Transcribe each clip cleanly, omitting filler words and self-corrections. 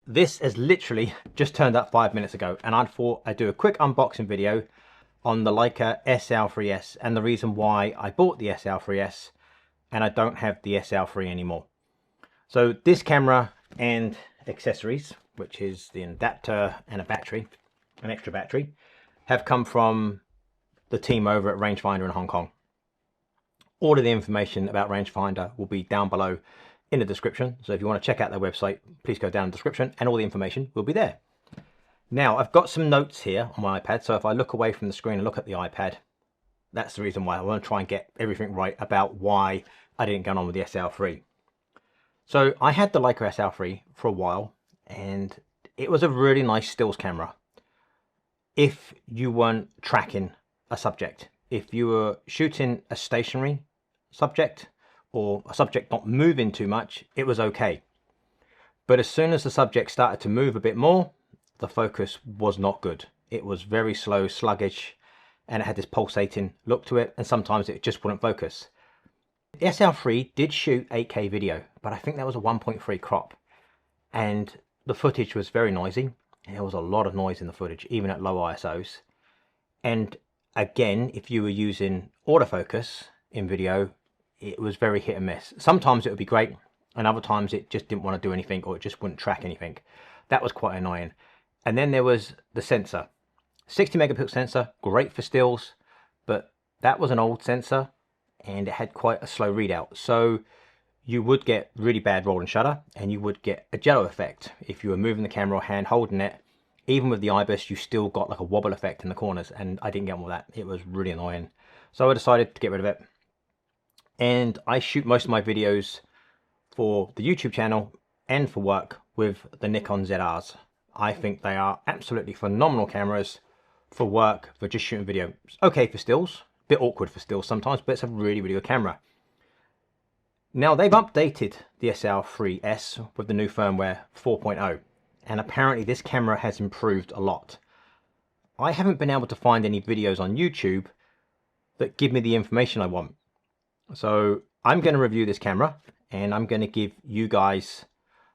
This has literally just turned up 5 minutes ago, and I thought I'd do a quick unboxing video on the Leica SL3-S and the reason why I bought the SL3-S and I don't have the SL3 anymore. So this camera and accessories, which is the adapter and a battery, an extra battery, have come from the team over at Rangefinder in Hong Kong. All of the information about Rangefinder will be down below in the description. So if you want to check out their website, please go down in the description and all the information will be there. Now I've got some notes here on my iPad. So if I look away from the screen and look at the iPad, that's the reason why I want to try and get everything right about why I didn't get on with the SL3. So I had the Leica SL3 for a while and it was a really nice stills camera. If you weren't tracking a subject, if you were shooting a stationary subject or a subject not moving too much, it was okay. But as soon as the subject started to move a bit more, the focus was not good. It was very slow, sluggish, and it had this pulsating look to it, and sometimes it just wouldn't focus. The SL3 did shoot 8K video, but I think that was a 1.3 crop, and the footage was very noisy. There was a lot of noise in the footage, even at low ISOs. And again, if you were using autofocus in video, it was very hit and miss. Sometimes it would be great, and other times it just didn't want to do anything, or it just wouldn't track anything. That was quite annoying. And then there was the sensor. 60 megapixel sensor, great for stills, but that was an old sensor and it had quite a slow readout. So you would get really bad roll and shutter, and you would get a jello effect. If you were moving the camera or hand holding it, even with the IBIS, you still got like a wobble effect in the corners, and I didn't get on with that. It was really annoying. So I decided to get rid of it. And I shoot most of my videos for the YouTube channel and for work with the Nikon ZRs. I think they are absolutely phenomenal cameras for work, for just shooting video. It's okay for stills, a bit awkward for stills sometimes, but it's a really, really good camera. Now they've updated the SL3-S with the new firmware 4.0, and apparently this camera has improved a lot. I haven't been able to find any videos on YouTube that give me the information I want. So I'm going to review this camera and I'm going to give you guys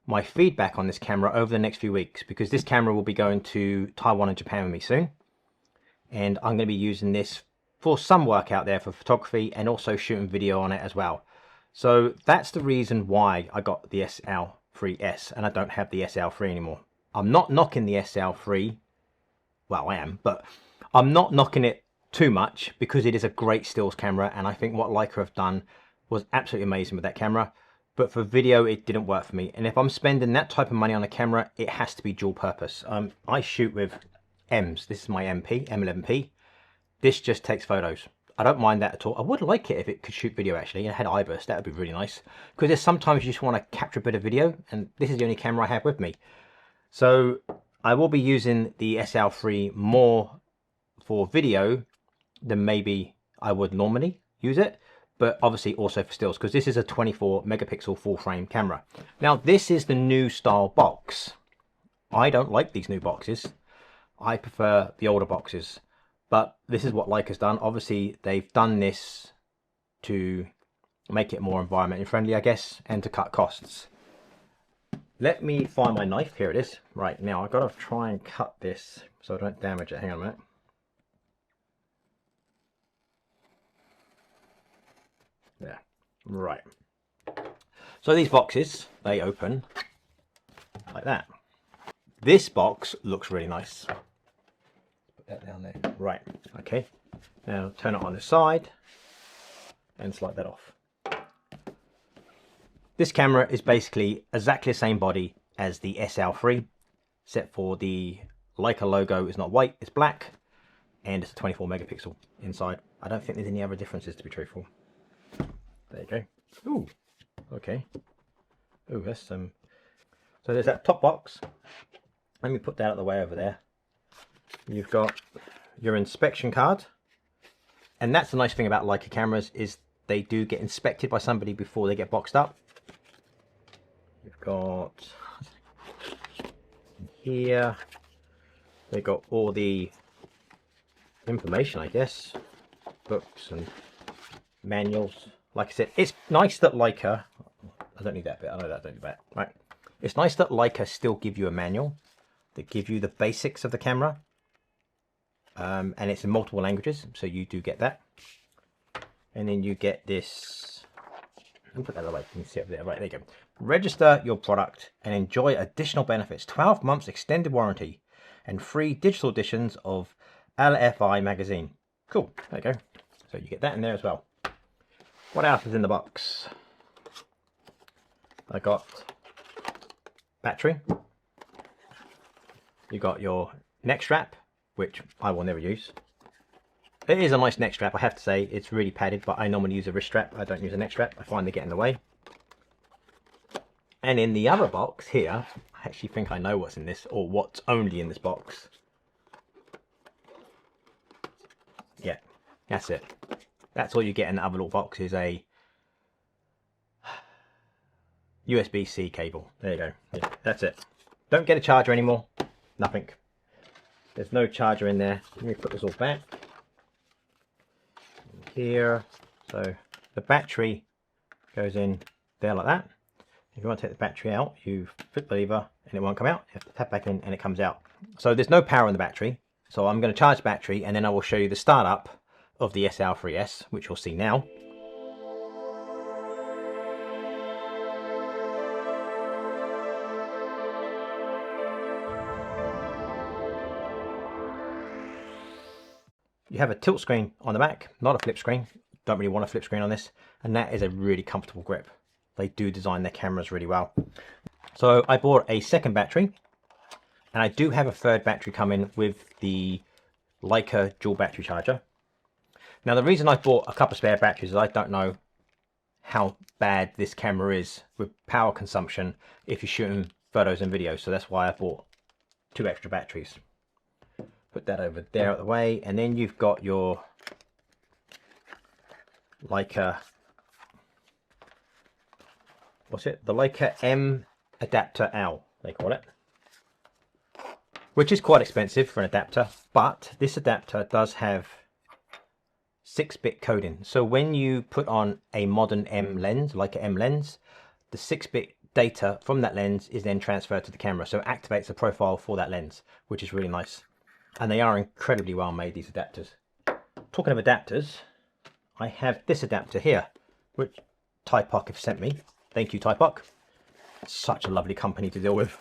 my feedback on this camera over the next few weeks, because this camera will be going to Taiwan and Japan with me soon, and I'm going to be using this for some work out there for photography and also shooting video on it as well. So that's the reason why I got the SL3-S and I don't have the SL3 anymore. I'm not knocking the SL3, well I am, but I'm not knocking it too much because it is a great stills camera, and I think what Leica have done was absolutely amazing with that camera. But for video, it didn't work for me. And if I'm spending that type of money on a camera, it has to be dual purpose. I shoot with M's. This is my MP, M11P. This just takes photos. I don't mind that at all. I would like it if it could shoot video actually, and it had IBIS. That would be really nice. Because there's sometimes you just want to capture a bit of video, and this is the only camera I have with me. So I will be using the SL3 more for video than maybe I would normally use it, but obviously also for stills, because this is a 24 megapixel full frame camera. Now this is the new style box. I don't like these new boxes. I prefer the older boxes, but this is what Leica's done. Obviously they've done this to make it more environmentally friendly, I guess, and to cut costs. Let me find my knife. Here it is. Right, now I've got to try and cut this so I don't damage it. Hang on a minute. There. Right. So these boxes, they open like that. This box looks really nice. Put that down there. Right. Okay. Now turn it on the side and slide that off. This camera is basically exactly the same body as the SL3, except for the Leica logo is not white, it's black, and it's a 24 megapixel inside. I don't think there's any other differences, to be truthful. There you go. Ooh, okay. Ooh, that's some. So there's that top box. Let me put that out of the way over there. You've got your inspection card, and that's the nice thing about Leica cameras, is they do get inspected by somebody before they get boxed up. You've got here, they got all the information, I guess, books and manuals. Like I said, it's nice that Leica, I don't need that bit, I know that, I don't need that, right. It's nice that Leica still give you a manual that give you the basics of the camera, and it's in multiple languages, so you do get that. And then you get this, and put that away, you can see it there, right, there you go. Register your product and enjoy additional benefits, 12 months extended warranty and free digital editions of LFI magazine. Cool, there you go. So you get that in there as well. What else is in the box? I got battery. You got your neck strap, which I will never use. It is a nice neck strap, I have to say. It's really padded, but I normally use a wrist strap. I don't use a neck strap. I find they get in the way. And in the other box here, I actually think I know what's in this, or what's only in this box. Yeah, that's it. That's all you get in the other little box, is a USB-C cable. There you go. Yeah, that's it. Don't get a charger anymore. Nothing. There's no charger in there. Let me put this all back. Here. So the battery goes in there like that. If you want to take the battery out, you flip the lever and it won't come out. You have to tap back in and it comes out. So there's no power in the battery. So I'm going to charge the battery and then I will show you the startup of the SL3-S, which you'll see now. You have a tilt screen on the back, not a flip screen. Don't really want a flip screen on this. And that is a really comfortable grip. They do design their cameras really well. So I bought a second battery. And I do have a third battery coming with the Leica dual battery charger. Now the reason I bought a couple of spare batteries is I don't know how bad this camera is with power consumption if you're shooting photos and videos. So that's why I bought 2 extra batteries. Put that over there out of the way, and then you've got your Leica, what's it? The Leica M adapter L, they call it. Which is quite expensive for an adapter, but this adapter does have 6-bit coding. So when you put on a modern M lens, Leica M lens, the 6-bit data from that lens is then transferred to the camera. So it activates a profile for that lens, which is really nice. And they are incredibly well made, these adapters. Talking of adapters, I have this adapter here, which Typoc have sent me. Thank you, Typoc. Such a lovely company to deal with.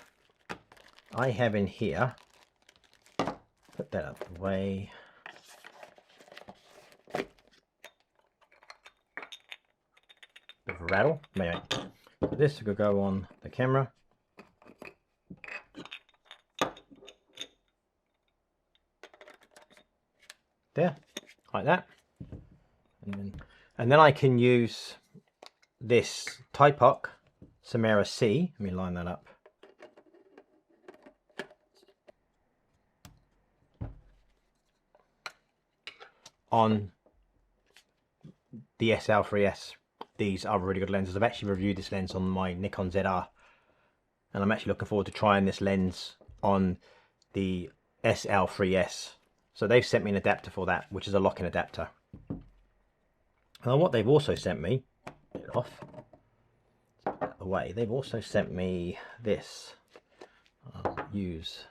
I have in here, put that out of the way. Bit of a rattle. Anyway, this could go on the camera. There, like that. And then I can use this Typoc Samara C. Let me line that up. On the SL3-S. These are really good lenses. I've actually reviewed this lens on my Nikon ZR, and I'm actually looking forward to trying this lens on the SL3-S. So they've sent me an adapter for that, which is a lock-in adapter. And what they've also sent me, get it off, put that away. They've also sent me this. I'll use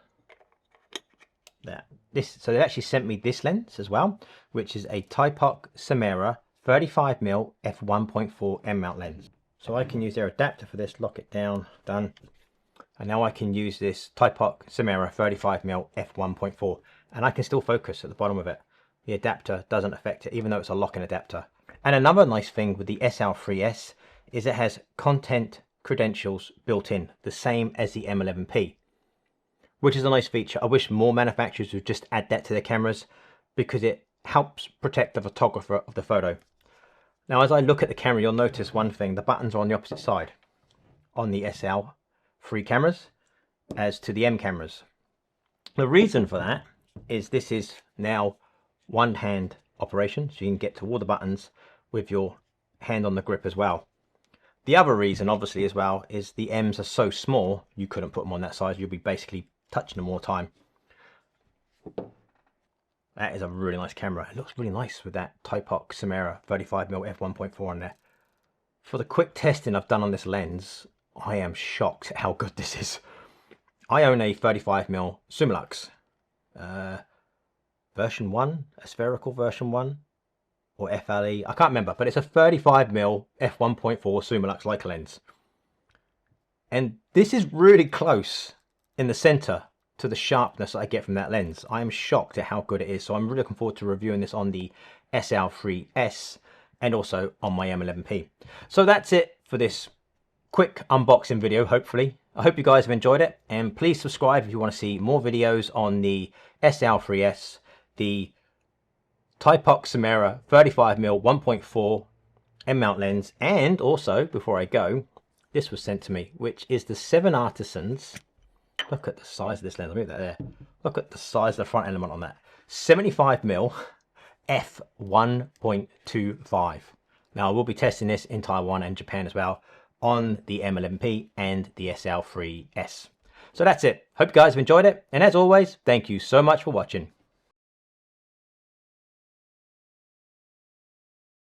that. So they've actually sent me this lens as well, which is a Typoc Samara 35mm f1.4 M mount lens. So I can use their adapter for this, lock it down, done. And now I can use this Typoc Samara 35mm f1.4, and I can still focus at the bottom of it. The adapter doesn't affect it, even though it's a lock-in adapter. And another nice thing with the SL3-S is it has content credentials built in, the same as the M11P, which is a nice feature. I wish more manufacturers would just add that to their cameras, because it helps protect the photographer of the photo. Now, as I look at the camera, you'll notice one thing: the buttons are on the opposite side on the SL3 cameras as to the M cameras. The reason for that is this is now one-hand operation, so you can get to all the buttons with your hand on the grip as well. The other reason, obviously, as well, is the M's are so small, you couldn't put them on that size. You'll be basically touching them all the time. That is a really nice camera. It looks really nice with that Typoc Samara 35mm f1.4 on there. For the quick testing I've done on this lens, I am shocked at how good this is. I own a 35mm Summilux version 1, a spherical version 1, or FLE, I can't remember, but it's a 35mm f1.4 Summilux Leica lens. And this is really close in the center to the sharpness that I get from that lens. I am shocked at how good it is. So I'm really looking forward to reviewing this on the SL3-S and also on my M11P. So that's it for this quick unboxing video, hopefully. I hope you guys have enjoyed it, and please subscribe if you want to see more videos on the SL3-S, the Typox Samara 35mm 1.4 M-mount lens, and also, before I go, this was sent to me, which is the 7 Artisans. Look at the size of this lens. I'll move that there. Look at the size of the front element on that. 75mm f1.25. Now I will be testing this in Taiwan and Japan as well on the M11P and the SL3-S. So that's it. Hope you guys have enjoyed it. And as always, thank you so much for watching.